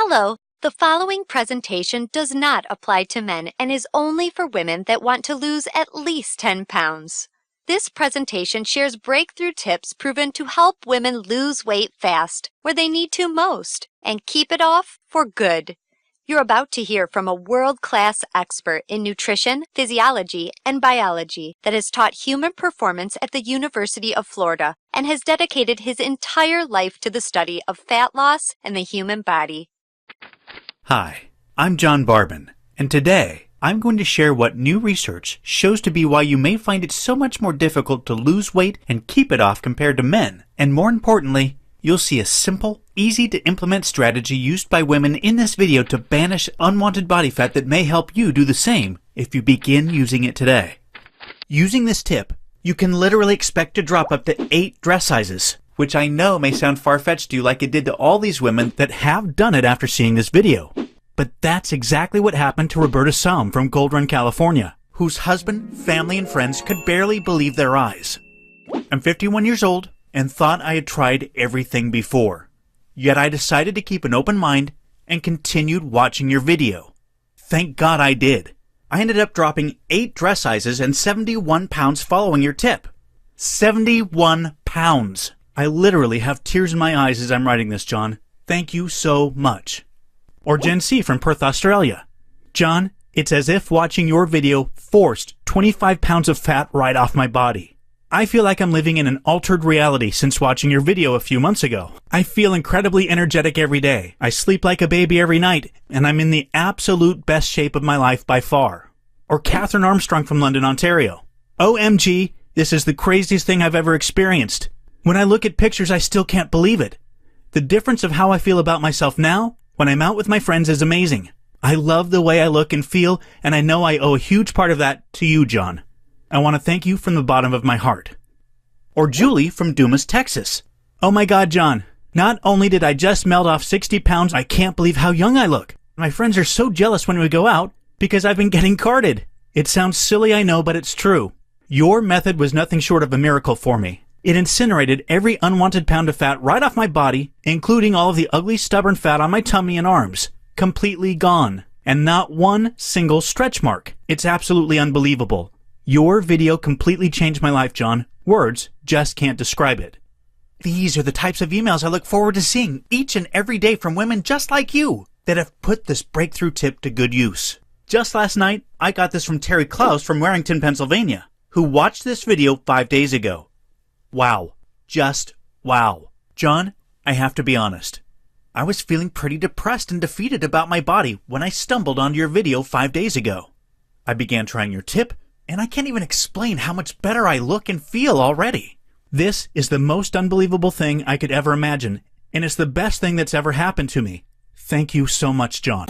Hello, the following presentation does not apply to men and is only for women that want to lose at least 10 pounds. This presentation shares breakthrough tips proven to help women lose weight fast, where they need to most, and keep it off for good. You're about to hear from a world-class expert in nutrition, physiology, and biology that has taught human performance at the University of Florida and has dedicated his entire life to the study of fat loss and the human body. Hi, I'm John Barban, and today I'm going to share what new research shows to be why you may find it so much more difficult to lose weight and keep it off compared to men, and more importantly, you'll see a simple, easy-to-implement strategy used by women in this video to banish unwanted body fat that may help you do the same if you begin using it today. Using this tip, you can literally expect to drop up to 8 dress sizes, which I know may sound far-fetched to you like it did to all these women that have done it after seeing this video. But that's exactly what happened to Roberta Salm from Gold Run, California, whose husband, family, and friends could barely believe their eyes. I'm 51 years old and thought I had tried everything before. Yet I decided to keep an open mind and continued watching your video. Thank God I did. I ended up dropping 8 dress sizes and 71 pounds following your tip. 71 pounds! I literally have tears in my eyes as I'm writing this, John. Thank you so much. Or Jen C. from Perth, Australia. John, it's as if watching your video forced 25 pounds of fat right off my body. I feel like I'm living in an altered reality since watching your video a few months ago. I feel incredibly energetic every day. I sleep like a baby every night, and I'm in the absolute best shape of my life by far. Or Catherine Armstrong from London, Ontario. OMG, this is the craziest thing I've ever experienced. When I look at pictures, I still can't believe it. The difference of how I feel about myself now, when I'm out with my friends, is amazing. I love the way I look and feel, and I know I owe a huge part of that to you, John. I want to thank you from the bottom of my heart. Or Julie from Dumas, Texas. Oh my God, John. Not only did I just melt off 60 pounds, I can't believe how young I look. My friends are so jealous when we go out because I've been getting carded. It sounds silly, I know, but it's true. Your method was nothing short of a miracle for me. It incinerated every unwanted pound of fat right off my body, including all of the ugly, stubborn fat on my tummy and arms. Completely gone. And not one single stretch mark. It's absolutely unbelievable. Your video completely changed my life, John. Words just can't describe it. These are the types of emails I look forward to seeing each and every day from women just like you that have put this breakthrough tip to good use. Just last night, I got this from Terry Klaus from Warrington, Pennsylvania, who watched this video 5 days ago. Wow. Just wow. John, I have to be honest. I was feeling pretty depressed and defeated about my body when I stumbled onto your video 5 days ago. I began trying your tip, and I can't even explain how much better I look and feel already. This is the most unbelievable thing I could ever imagine, and it's the best thing that's ever happened to me. Thank you so much, John.